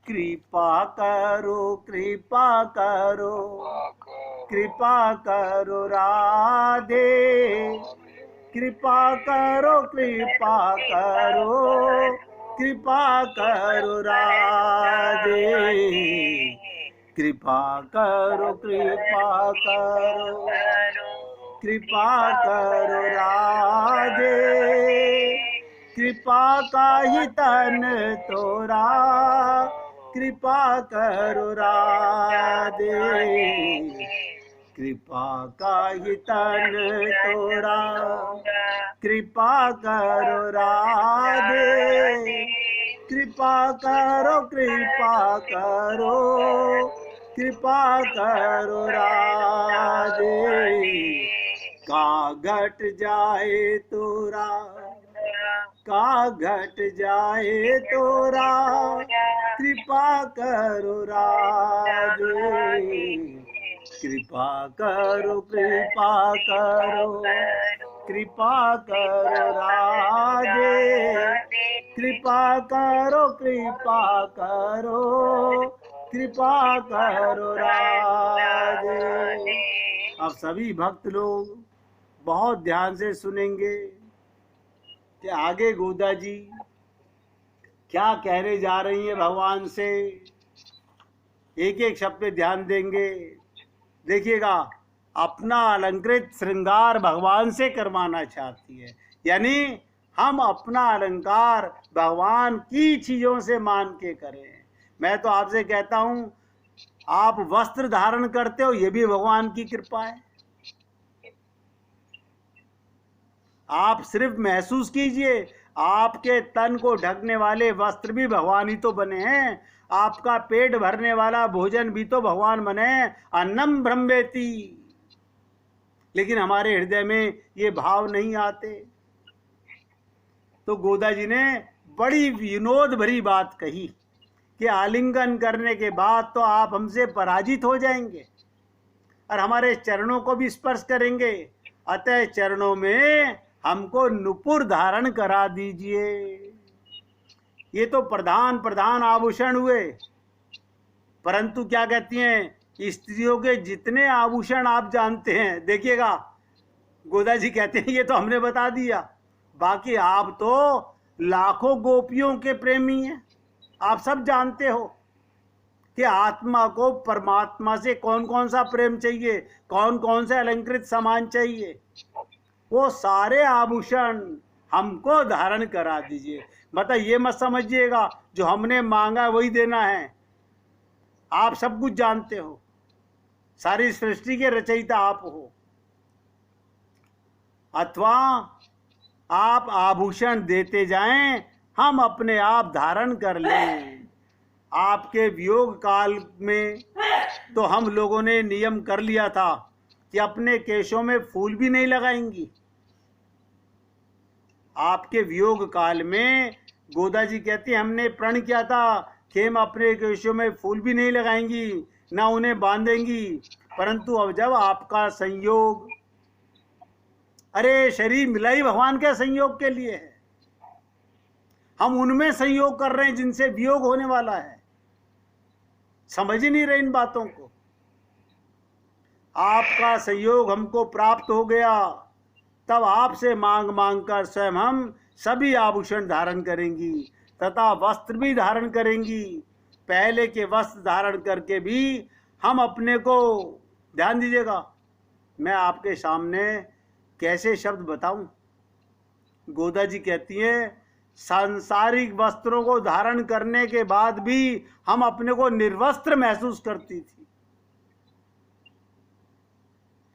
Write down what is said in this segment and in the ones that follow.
कृपा करो कृपा करो कृपा करो राधे, कृपा करो कृपा करो कृपा करो राधे, कृपा करो कृपा करो कृपा करो राधे, कृपा का ही तन तोरा कृपा करो राधे, कृपा का ही तन तोरा कृपा करो राधे, कृपा करो कृपा करो कृपा करो राधे, का घट जाए तोरा का घट जाए तोरा कृपा करो राधे, कृपा करो कृपा करो कृपा करो राधे, कृपा करो कृपा करो कृपा करो राधे। अब सभी भक्त लोग बहुत ध्यान से सुनेंगे कि आगे गोदा जी क्या कहने जा रही है भगवान से। एक एक शब्द पे ध्यान देंगे। देखिएगा, अपना अलंकृत श्रृंगार भगवान से करवाना चाहती है, यानी हम अपना अलंकार भगवान की चीजों से मान के करें। मैं तो आपसे कहता हूं, आप वस्त्र धारण करते हो, ये भी भगवान की कृपा है। आप सिर्फ महसूस कीजिए, आपके तन को ढकने वाले वस्त्र भी भगवान ही तो बने हैं। आपका पेट भरने वाला भोजन भी तो भगवान बने हैं, अन्नम ब्रह्मेति। लेकिन हमारे हृदय में ये भाव नहीं आते। तो गोदा जी ने बड़ी विनोद भरी बात कही कि आलिंगन करने के बाद तो आप हमसे पराजित हो जाएंगे और हमारे चरणों को भी स्पर्श करेंगे, अतः चरणों में हमको नुपुर धारण करा दीजिए। ये तो प्रधान प्रधान आभूषण हुए, परंतु क्या कहती हैं, स्त्रियों के जितने आभूषण आप जानते हैं, देखिएगा गोदा जी कहते हैं ये तो हमने बता दिया, बाकी आप तो लाखों गोपियों के प्रेमी हैं। आप सब जानते हो कि आत्मा को परमात्मा से कौन कौन सा प्रेम चाहिए, कौन कौन से अलंकृत सामान चाहिए, वो सारे आभूषण हमको धारण करा दीजिए। मतलब ये मत समझिएगा जो हमने मांगा वही देना है। आप सब कुछ जानते हो, सारी सृष्टि के रचयिता आप हो। अथवा आप आभूषण देते जाएं, हम अपने आप धारण कर लें। आपके वियोग काल में तो हम लोगों ने नियम कर लिया था कि अपने केशों में फूल भी नहीं लगाएंगी। आपके वियोग काल में गोदा जी कहती है हमने प्रण किया था कि हम अपने केशों में फूल भी नहीं लगाएंगी, ना उन्हें बांधेंगी, परंतु अब जब आपका संयोग, अरे शरीर मिला ही भगवान के संयोग के लिए है, हम उनमें संयोग कर रहे हैं जिनसे वियोग होने वाला है। समझ ही नहीं रहे इन बातों को। आपका संयोग हमको प्राप्त हो गया, तब आपसे मांग मांग कर स्वयं हम सभी आभूषण धारण करेंगी तथा वस्त्र भी धारण करेंगी। पहले के वस्त्र धारण करके भी हम अपने को, ध्यान दीजिएगा, मैं आपके सामने कैसे शब्द बताऊं। गोदा जी कहती है सांसारिक वस्त्रों को धारण करने के बाद भी हम अपने को निर्वस्त्र महसूस करती थी,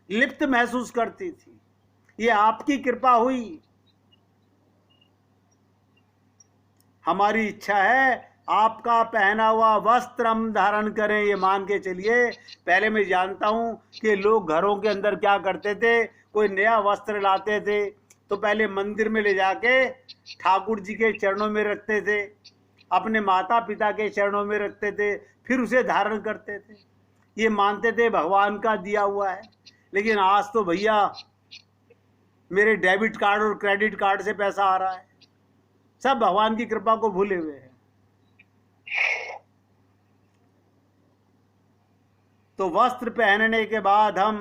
लिप्त महसूस करती थी। ये आपकी कृपा हुई। हमारी इच्छा है आपका पहना हुआ वस्त्र हम धारण करें, ये मान के चलिए। पहले मैं जानता हूं कि लोग घरों के अंदर क्या करते थे, कोई नया वस्त्र लाते थे तो पहले मंदिर में ले जाके ठाकुर जी के चरणों में रखते थे, अपने माता पिता के चरणों में रखते थे, फिर उसे धारण करते थे। ये मानते थे भगवान का दिया हुआ है। लेकिन आज तो भैया मेरे डेबिट कार्ड और क्रेडिट कार्ड से पैसा आ रहा है, सब भगवान की कृपा को भूले हुए हैं। तो वस्त्र पहनने के बाद हम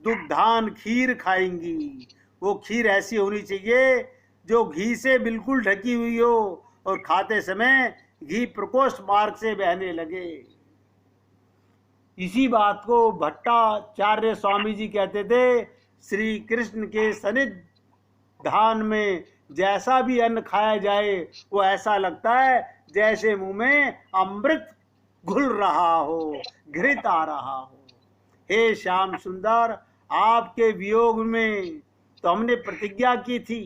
दुग्धान खीर खाएंगी। वो खीर ऐसी होनी चाहिए जो घी से बिल्कुल ढकी हुई हो और खाते समय घी प्रकोष्ठ मार्ग से बहने लगे। इसी बात को भट्टाचार्य स्वामी जी कहते थे, श्री कृष्ण के सन्निधान में जैसा भी अन्न खाया जाए वो ऐसा लगता है जैसे मुंह में अमृत घुल रहा हो, घृत आ रहा हो। हे श्याम सुंदर, आपके वियोग में तो हमने प्रतिज्ञा की थी।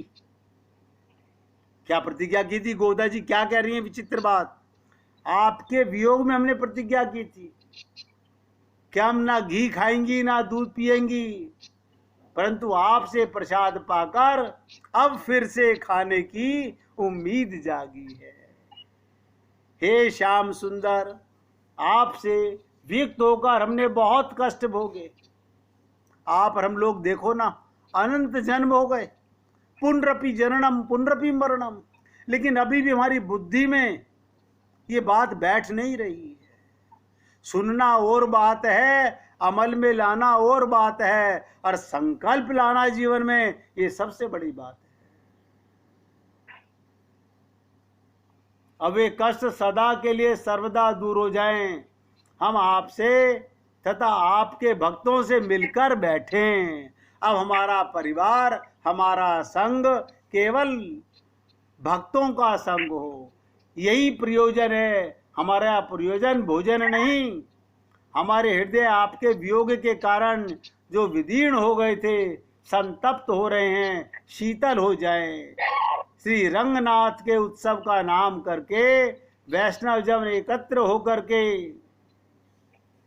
क्या प्रतिज्ञा की थी? गोदा जी क्या कह रही हैं विचित्र बात। आपके वियोग में हमने प्रतिज्ञा की थी कि हम ना घी खाएंगी ना दूध पिएंगी, परंतु आपसे प्रसाद पाकर अब फिर से खाने की उम्मीद जागी है। हे श्याम सुंदर, आपसे विक्त होकर हमने बहुत कष्ट भोगे। आप और हम लोग देखो ना, अनंत जन्म हो गए, पुनरपि जननम पुनरपि मरणम, लेकिन अभी भी हमारी बुद्धि में ये बात बैठ नहीं रही है। सुनना और बात है, अमल में लाना और बात है, और संकल्प लाना जीवन में, ये सबसे बड़ी बात है। अब ये कष्ट सदा के लिए सर्वदा दूर हो जाएं। हम आपसे तथा आपके भक्तों से मिलकर बैठें। अब हमारा परिवार, हमारा संग केवल भक्तों का संग हो, यही प्रयोजन है। हमारा प्रयोजन भोजन नहीं। हमारे हृदय आपके वियोग के कारण जो विदीर्ण हो गए थे, संतप्त हो रहे हैं, शीतल हो जाएं। श्री रंगनाथ के उत्सव का नाम करके वैष्णव जन एकत्र होकर के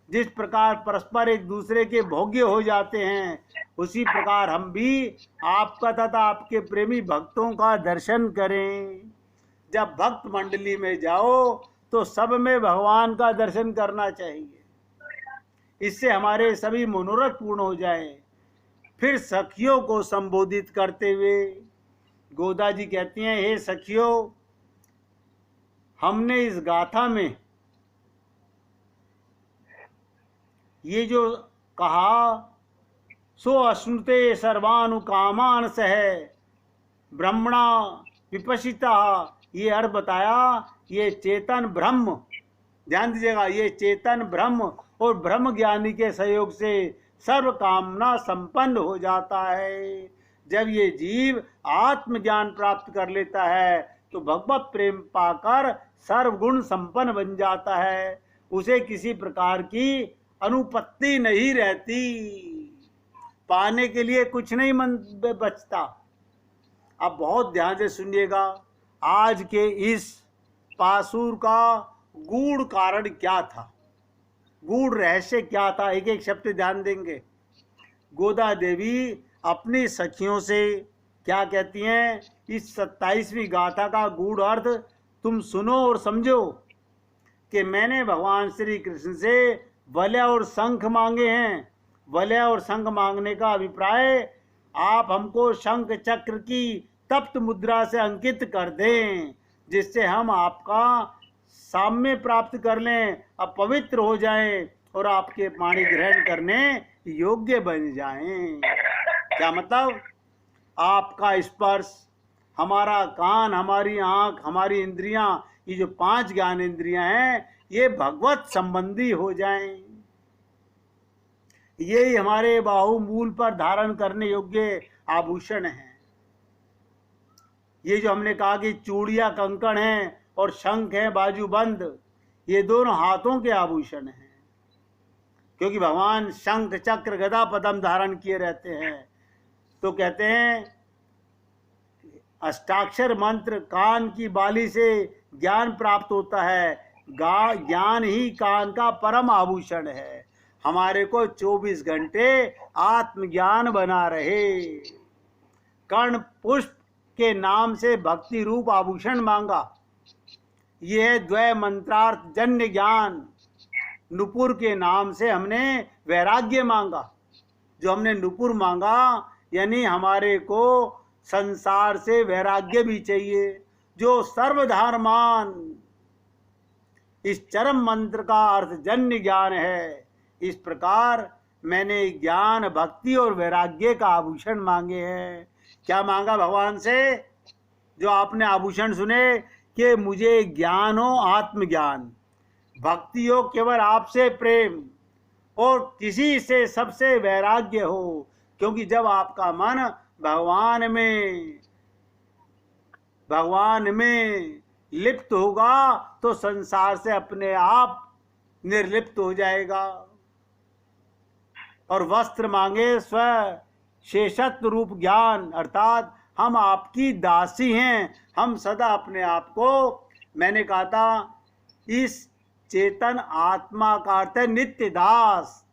जिस प्रकार परस्पर एक दूसरे के भोग्य हो जाते हैं, उसी प्रकार हम भी आपका तथा आपके प्रेमी भक्तों का दर्शन करें। जब भक्त मंडली में जाओ तो सब में भगवान का दर्शन करना चाहिए। इससे हमारे सभी मनोरथ पूर्ण हो जाएं। फिर सखियों को संबोधित करते हुए गोदा जी कहती हैं, हे सखियों, हमने इस गाथा में ये जो कहा, सो अश्नुते सर्वानुकामान सह ब्रह्मणा विपशिता, ये अर्थ बताया। ये चेतन ब्रह्म, ध्यान दीजिएगा, ये चेतन ब्रह्म और ब्रह्म ज्ञानी के सहयोग से सर्व कामना संपन्न हो जाता है। जब ये जीव आत्मज्ञान प्राप्त कर लेता है तो भगवत प्रेम पाकर सर्वगुण संपन्न बन जाता है। उसे किसी प्रकार की अनुपत्ति नहीं रहती, पाने के लिए कुछ नहीं मन बचता। अब बहुत ध्यान से सुनिएगा, आज के इस पासुर का गूढ़ कारण क्या था, गूढ़ रहस्य क्या था, एक एक शब्द ध्यान देंगे। गोदा देवी अपनी सखियों से क्या कहती हैं, इस 27वीं गाथा का गूढ़ अर्थ तुम सुनो और समझो कि मैंने भगवान श्री कृष्ण से वलय और शंख मांगे हैं। वलय और शंख मांगने का अभिप्राय, आप हमको शंख चक्र की तप्त मुद्रा से अंकित कर दें, जिससे हम आपका साम्य प्राप्त कर लें, अब पवित्र हो जाएं और आपके पाणी ग्रहण करने योग्य बन जाएं। क्या मतलब? आपका स्पर्श, हमारा कान, हमारी आंख, हमारी इंद्रियां, ये जो 5 ज्ञान इंद्रियां हैं, ये भगवत संबंधी हो जाएं। यही हमारे बाहुमूल पर धारण करने योग्य आभूषण हैं। ये जो हमने कहा कि चूड़ियां कंकण हैं और शंख है बाजूबंद, ये दोनों हाथों के आभूषण हैं, क्योंकि भगवान शंख चक्र गदा पद्म धारण किए रहते हैं। तो कहते हैं अष्टाक्षर मंत्र, कान की बाली से ज्ञान प्राप्त होता है। ज्ञान ही कान का परम आभूषण है। हमारे को 24 घंटे आत्मज्ञान बना रहे। कर्ण पुष्प के नाम से भक्ति रूप आभूषण मांगा, यह है द्वय मंत्रार्थ जन्य ज्ञान। नुपुर के नाम से हमने वैराग्य मांगा। जो हमने नुपुर मांगा, यानी हमारे को संसार से वैराग्य भी चाहिए, जो सर्वधर्मान। इस चरम मंत्र का अर्थजन्य ज्ञान है। इस प्रकार मैंने ज्ञान, भक्ति और वैराग्य का आभूषण मांगे हैं। क्या मांगा भगवान से? जो आपने आभूषण सुने कि मुझे ज्ञान हो, आत्मज्ञान, भक्ति हो, केवल आपसे प्रेम, और किसी से सबसे वैराग्य हो। क्योंकि जब आपका मन भगवान में लिप्त होगा तो संसार से अपने आप निर्लिप्त हो जाएगा। और वस्त्र मांगे स्व शेषत्व रूप ज्ञान, अर्थात हम आपकी दासी हैं। हम सदा अपने आप को, मैंने कहा था, इस चेतन आत्मा का अर्थ है नित्य दास।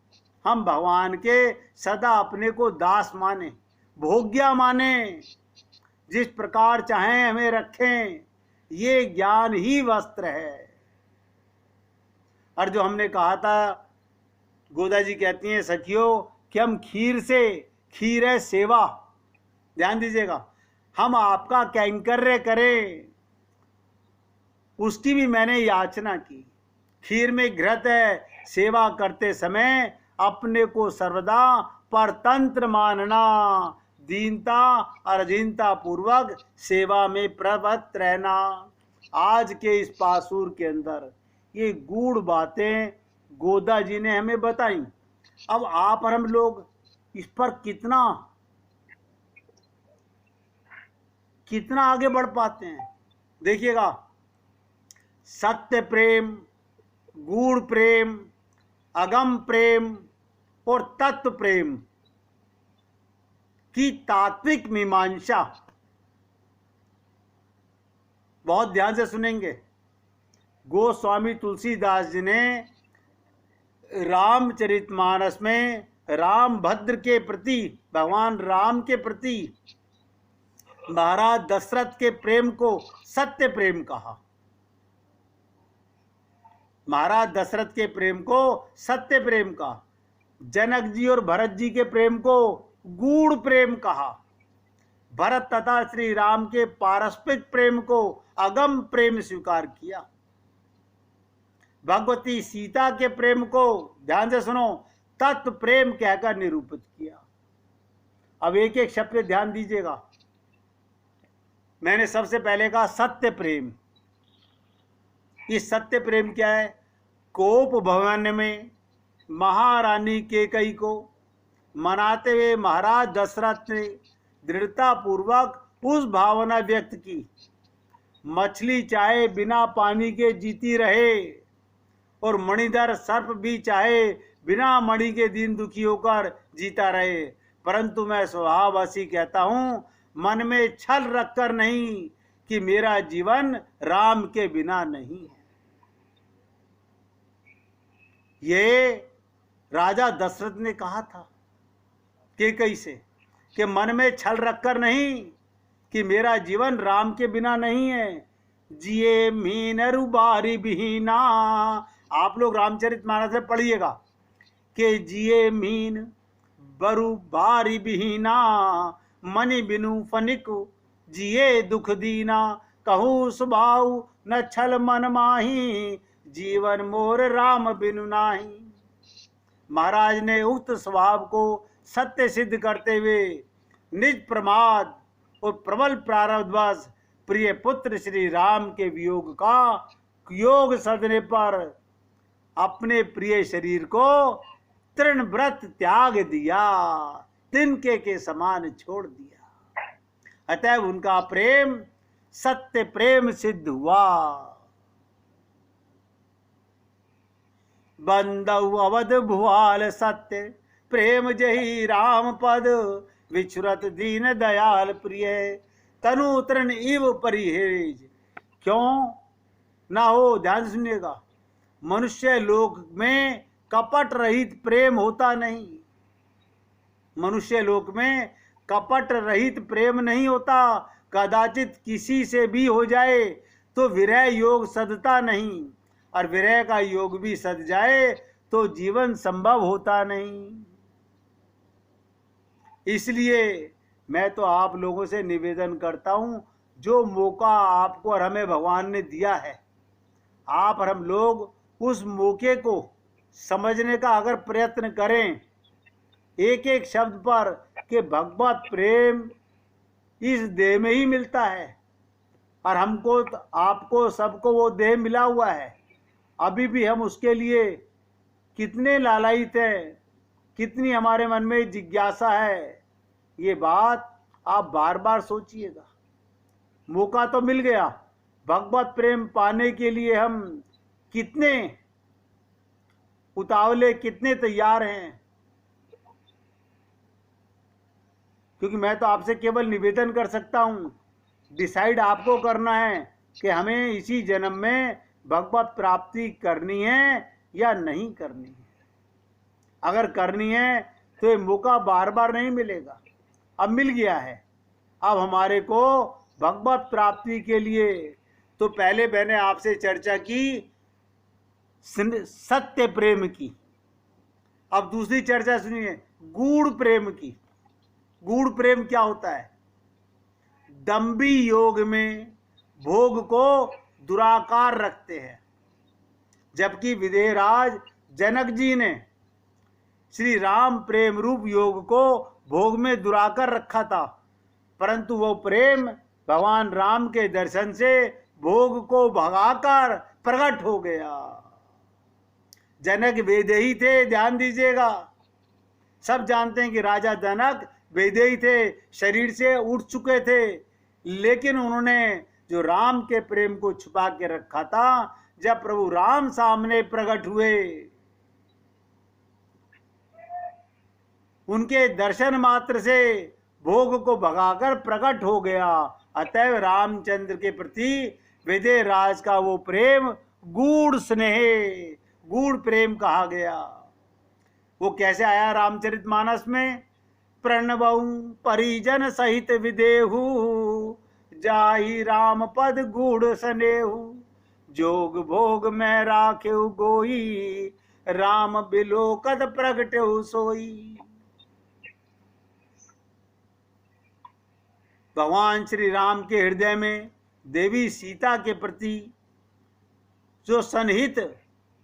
हम भगवान के सदा अपने को दास माने, भोग्या माने, जिस प्रकार चाहें हमें रखें। ये ज्ञान ही वस्त्र है। और जो हमने कहा था, गोदा जी कहती हैं सखियों कि हम खीर है सेवा, ध्यान दीजिएगा, हम आपका कैंकर्य करें, उसकी भी मैंने याचना की। खीर में घृत है, सेवा करते समय अपने को सर्वदा परतंत्र मानना, दीनता और अधीनता पूर्वक सेवा में प्रवृत्त रहना। आज के इस पासूर के अंदर ये गूढ़ बातें गोदा जी ने हमें बताई। अब आप और हम लोग इस पर कितना आगे बढ़ पाते हैं, देखिएगा। सत्य प्रेम, गूढ़ प्रेम, अगम प्रेम और तत्व प्रेम की तात्विक मीमांसा, बहुत ध्यान से सुनेंगे। गोस्वामी तुलसीदास जी ने रामचरितमानस में राम भद्र के प्रति, भगवान राम के प्रति महाराज दशरथ के प्रेम को सत्य प्रेम कहा। महाराज दशरथ के प्रेम को सत्य प्रेम कहा। जनक जी और भरत जी के प्रेम को गूढ़ प्रेम कहा। भरत तथा श्री राम के पारस्परिक प्रेम को अगम प्रेम स्वीकार किया। भगवती सीता के प्रेम को, ध्यान से सुनो, तत्व प्रेम कहकर निरूपित किया। अब एक एक शब्द पे ध्यान दीजिएगा। मैंने सबसे पहले कहा सत्य प्रेम। इस सत्य प्रेम क्या है? कोप भवन में महारानी केकई को मनाते हुए महाराज दशरथ ने दृढ़ता पूर्वक उस भावना व्यक्त की, मछली चाहे बिना पानी के जीती रहे और मणिधर सर्प भी चाहे बिना मणि के दीन दुखी होकर जीता रहे, परंतु मैं स्वभाववशी कहता हूं, मन में छल रखकर नहीं, कि मेरा जीवन राम के बिना नहीं है। ये राजा दशरथ ने कहा था केकई से कि मन में छल रखकर नहीं, कि मेरा जीवन राम के बिना नहीं है। जिए मीन रुबारी बिहीना, आप लोग रामचरितमानस में पढ़िएगा कि जिए मीन बरु बारी बिहीना, मनि बिनु फनिक जिए दुख दीना, कहूँ सुभाव न छल मन माही, जीवन मोर राम बिनु नाही। महाराज ने उक्त स्वभाव को सत्य सिद्ध करते हुए निज प्रमाद और प्रबल प्रारब्धवश प्रिय पुत्र श्री राम के वियोग का योग सदने पर अपने प्रिय शरीर को तृण व्रत त्याग दिया, तिनके के समान छोड़ दिया। अतः उनका प्रेम सत्य प्रेम सिद्ध हुआ। बंदौ अवध भुआल सत्य प्रेम जही राम पद, विछुरत दीन दयाल प्रिय तनु तृण इव परिहेज। क्यों ना हो? ध्यान से सुनिएगा। मनुष्य लोक में कपट रहित प्रेम होता नहीं। मनुष्य लोक में कपट रहित प्रेम नहीं होता। कदाचित किसी से भी हो जाए तो विरह योग सदता नहीं, और विरह का योग भी सद जाए तो जीवन संभव होता नहीं। इसलिए मैं तो आप लोगों से निवेदन करता हूं, जो मौका आपको और हमें भगवान ने दिया है, आप और हम लोग उस मौके को समझने का अगर प्रयत्न करें, एक एक शब्द पर कि भगवत प्रेम इस देह में ही मिलता है, और हमको, आपको, सबको वो देह मिला हुआ है। अभी भी हम उसके लिए कितने लालायित हैं, कितनी हमारे मन में जिज्ञासा है, ये बात आप बार बार सोचिएगा। मौका तो मिल गया, भगवत प्रेम पाने के लिए हम कितने उतावले, कितने तैयार हैं। क्योंकि मैं तो आपसे केवल निवेदन कर सकता हूं, डिसाइड आपको करना है कि हमें इसी जन्म में भगवत प्राप्ति करनी है या नहीं करनी है। अगर करनी है तो ये मौका बार बार नहीं मिलेगा, अब मिल गया है। अब हमारे को भगवत प्राप्ति के लिए, तो पहले मैंने आपसे चर्चा की सत्य प्रेम की, अब दूसरी चर्चा सुनिए गूढ़ प्रेम की। गूढ़ प्रेम क्या होता है? दंभी योग में भोग को दुराकार रखते हैं, जबकि विदेहराज जनक जी ने श्री राम प्रेम रूप योग को भोग में दुराकर रखा था, परंतु वो प्रेम भगवान राम के दर्शन से भोग को भगाकर प्रकट हो गया। जनक वैदेही थे, ध्यान दीजिएगा। सब जानते हैं कि राजा जनक वैदेही थे, शरीर से उठ चुके थे, लेकिन उन्होंने जो राम के प्रेम को छुपा के रखा था, जब प्रभु राम सामने प्रकट हुए, उनके दर्शन मात्र से भोग को भगाकर प्रकट हो गया। अतएव रामचंद्र के प्रति विदेह राज का वो प्रेम गूढ़ स्नेह, गूढ़ प्रेम कहा गया। वो कैसे आया रामचरितमानस में? प्रणवऊ परिजन सहित विदेहु, जाहि राम पद गूढ़ स्नेहु, जोग भोग में राखेउ गोई, राम बिलोकत प्रगटेउ सोई। भगवान श्री राम के हृदय में देवी सीता के प्रति जो सन्निहित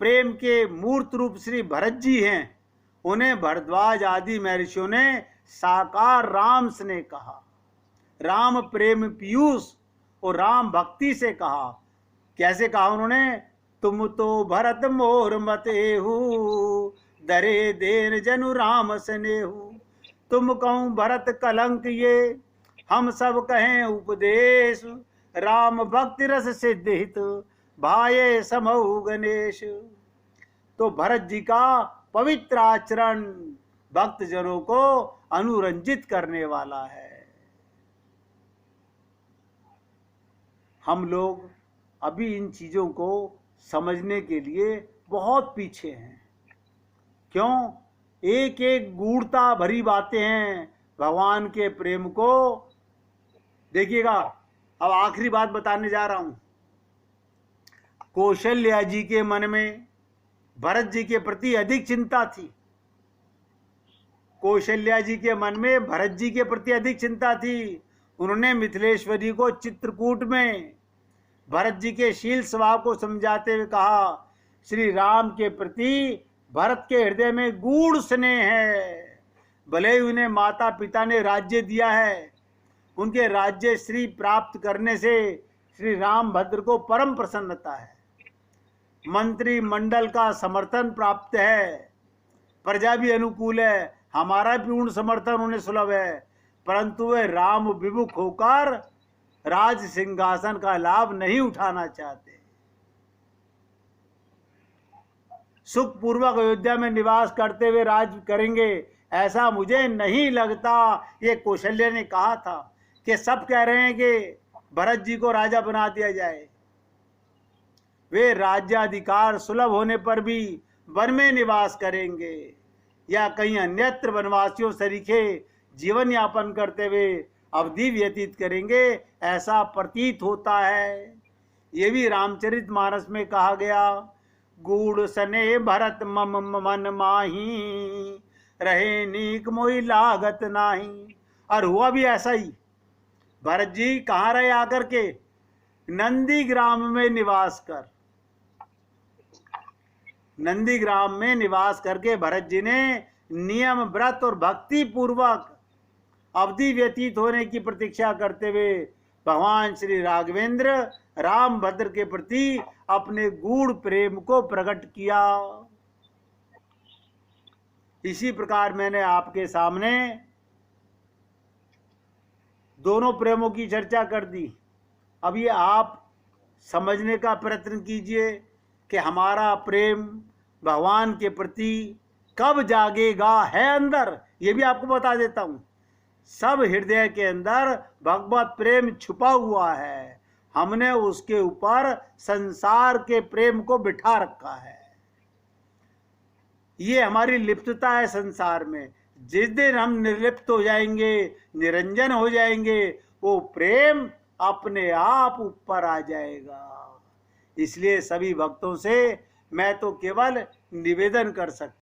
प्रेम के मूर्त रूप श्री भरत जी हैं, उन्हें भरद्वाज आदि महर्षियों ने साकार राम स्नेह कहा, राम प्रेम पीयूष और राम भक्ति से कहा। कैसे कहा उन्होंने? तुम तो भरत मोर मतेहु, दरे देन जनु राम स्नेहु, तुम कहूँ भरत कलंक ये, हम सब कहें उपदेश, राम भक्ति रस सिद्ध हित, भाये समहु गणेश। तो भरत जी का पवित्र आचरण भक्त जनों को अनुरंजित करने वाला है। हम लोग अभी इन चीजों को समझने के लिए बहुत पीछे हैं। क्यों? एक एक गूढ़ता भरी बातें हैं भगवान के प्रेम को। देखिएगा, अब आखिरी बात बताने जा रहा हूं। कौशल्या जी के मन में भरत जी के प्रति अधिक चिंता थी। कौशल्या जी के मन में भरत जी के प्रति अधिक चिंता थी। उन्होंने मिथिलेश्वरी को चित्रकूट में भरत जी के शील स्वभाव को समझाते हुए कहा, श्री राम के प्रति भरत के हृदय में गूढ़ स्नेह है। भले ही उन्हें माता पिता ने राज्य दिया है, उनके राज्य श्री प्राप्त करने से श्री रामभद्र को परम प्रसन्नता है, मंत्री मंडल का समर्थन प्राप्त है, प्रजा भी अनुकूल है, हमारा भी पूर्ण समर्थन उन्हें सुलभ है, परंतु वे राम विमुख होकर राज सिंहासन का लाभ नहीं उठाना चाहते। सुख पूर्वक अयोध्या में निवास करते हुए राज करेंगे, ऐसा मुझे नहीं लगता। ये कौशल्या ने कहा था कि सब कह रहे हैं कि भरत जी को राजा बना दिया जाए। वे राज्याधिकार सुलभ होने पर भी वन में निवास करेंगे या कहीं अन्यत्र वनवासियों सरीखे जीवन यापन करते हुए अवधि व्यतीत करेंगे, ऐसा प्रतीत होता है। ये भी रामचरितमानस में कहा गया, गूढ़ सने भरत मम मन माही, रहे नीक मोहि लागत नाही। और हुआ भी ऐसा ही। भरत जी कहाँ रहे आकर के? नंदीग्राम में निवास कर, नंदीग्राम में निवास करके भरत जी ने नियम, व्रत और भक्ति पूर्वक अवधि व्यतीत होने की प्रतीक्षा करते हुए भगवान श्री राघवेंद्र रामभद्र के प्रति अपने गूढ़ प्रेम को प्रकट किया। इसी प्रकार मैंने आपके सामने दोनों प्रेमों की चर्चा कर दी। अब ये आप समझने का प्रयत्न कीजिए कि हमारा प्रेम भगवान के प्रति कब जागेगा है अंदर। ये भी आपको बता देता हूं, सब हृदय के अंदर भगवत प्रेम छुपा हुआ है। हमने उसके ऊपर संसार के प्रेम को बिठा रखा है। ये हमारी लिप्तता है संसार में। जिस दिन हम निर्लिप्त हो जाएंगे, निरंजन हो जाएंगे, वो प्रेम अपने आप ऊपर आ जाएगा। इसलिए सभी भक्तों से मैं तो केवल निवेदन कर सकता